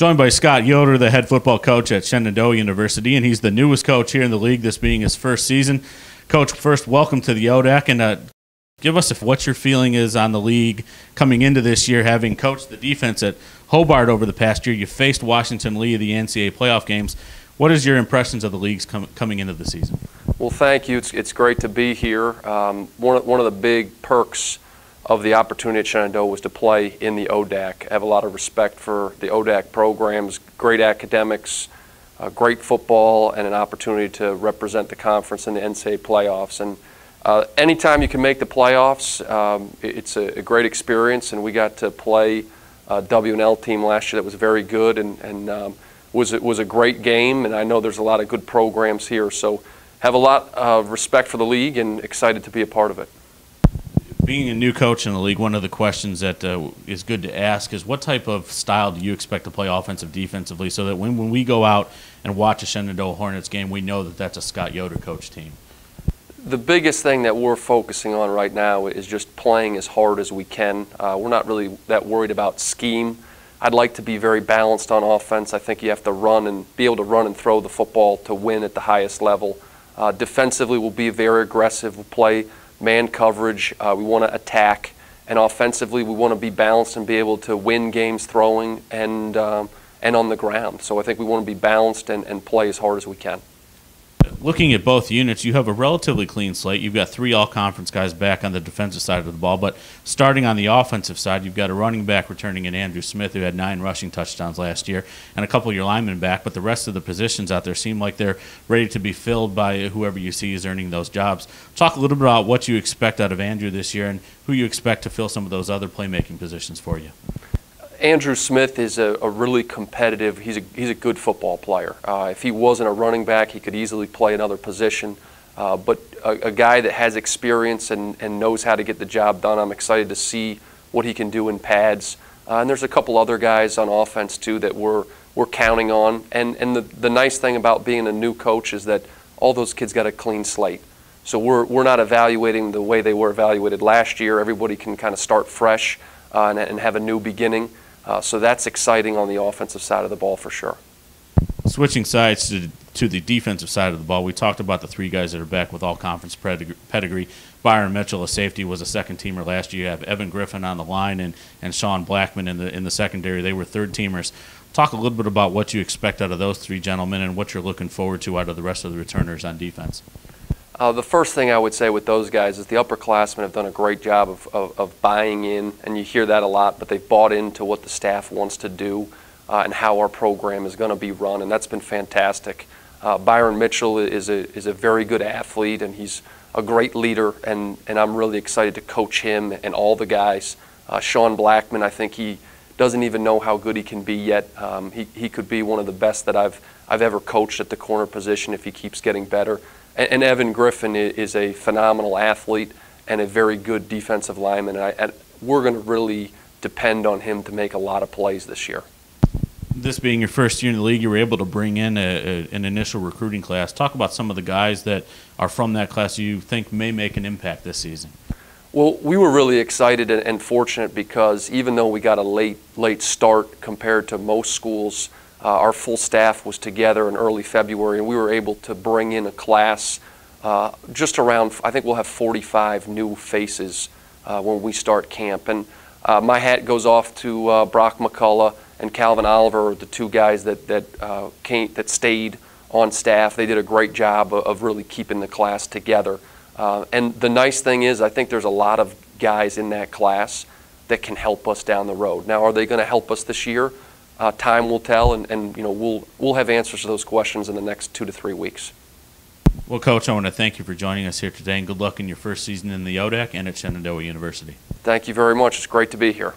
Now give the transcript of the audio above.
Joined by Scott Yoder, the head football coach at Shenandoah University, and he's the newest coach here in the league, this being his first season. Coach, first, welcome to the ODAC, and give us what your feeling is on the league coming into this year, having coached the defense at Hobart over the past year. You faced Washington Lee of the NCAA playoff games. What is your impressions of the leagues coming into the season? Well, thank you. It's great to be here. One of the big perks of the opportunity at Shenandoah was to play in the ODAC. I have a lot of respect for the ODAC programs, great academics, great football, and an opportunity to represent the conference in the NCAA playoffs. And anytime you can make the playoffs, it's a great experience, and we got to play a W&L team last year that was very good and was a great game, and I know there's a lot of good programs here, so have a lot of respect for the league and excited to be a part of it. Being a new coach in the league, one of the questions that is good to ask is what type of style do you expect to play offensive, defensively, so that when we go out and watch a Shenandoah Hornets game, we know that that's a Scott Yoder coach team? The biggest thing that we're focusing on right now is just playing as hard as we can. We're not really that worried about scheme. I'd like to be very balanced on offense. I think you have to run and be able to run and throw the football to win at the highest level. Defensively, we'll be very aggressive. We'll play man coverage. We want to attack. And offensively, we want to be balanced and be able to win games throwing and on the ground. So I think we want to be balanced and play as hard as we can. Looking at both units, you have a relatively clean slate. You've got 3 all-conference guys back on the defensive side of the ball, but starting on the offensive side, you've got a running back returning in Andrew Smith, who had 9 rushing touchdowns last year, and a couple of your linemen back, but the rest of the positions out there seem like they're ready to be filled by whoever you see is earning those jobs. Talk a little bit about what you expect out of Andrew this year and who you expect to fill some of those other playmaking positions for you. Andrew Smith is a really competitive, he's a good football player. If he wasn't a running back, he could easily play another position. But a guy that has experience and knows how to get the job done, I'm excited to see what he can do in pads. And there's a couple other guys on offense too that we're counting on. And the nice thing about being a new coach is that all those kids got a clean slate. So we're not evaluating the way they were evaluated last year. Everybody can kind of start fresh and have a new beginning. So that's exciting on the offensive side of the ball for sure. Switching sides to the defensive side of the ball, we talked about the 3 guys that are back with all-conference pedigree. Byron Mitchell, a safety, was a second-teamer last year. You have Evan Griffin on the line and Sean Blackman in the secondary. They were third-teamers. Talk a little bit about what you expect out of those 3 gentlemen and what you're looking forward to out of the rest of the returners on defense. The first thing I would say with those guys is the upperclassmen have done a great job of buying in, and you hear that a lot, but they've bought into what the staff wants to do and how our program is going to be run, and that's been fantastic. Byron Mitchell is a very good athlete, and he's a great leader, and I'm really excited to coach him and all the guys. Sean Blackman, I think he doesn't even know how good he can be yet. He could be one of the best that I've ever coached at the corner position if he keeps getting better. And Evan Griffin is a phenomenal athlete and a very good defensive lineman. And we're going to really depend on him to make a lot of plays this year. This being your first year in the league, you were able to bring in an initial recruiting class. Talk about some of the guys that are from that class you think may make an impact this season. Well, we were really excited and fortunate because even though we got a late start compared to most schools, our full staff was together in early February, and we were able to bring in a class just around, I think we'll have 45 new faces when we start camp. And my hat goes off to Brock McCullough and Calvin Oliver, the 2 guys that stayed on staff. They did a great job of really keeping the class together. And the nice thing is I think there's a lot of guys in that class that can help us down the road. Now, are they going to help us this year? Time will tell, and you know we'll have answers to those questions in the next 2 to 3 weeks. Well, Coach, I want to thank you for joining us here today, and good luck in your first season in the ODAC and at Shenandoah University. Thank you very much. It's great to be here.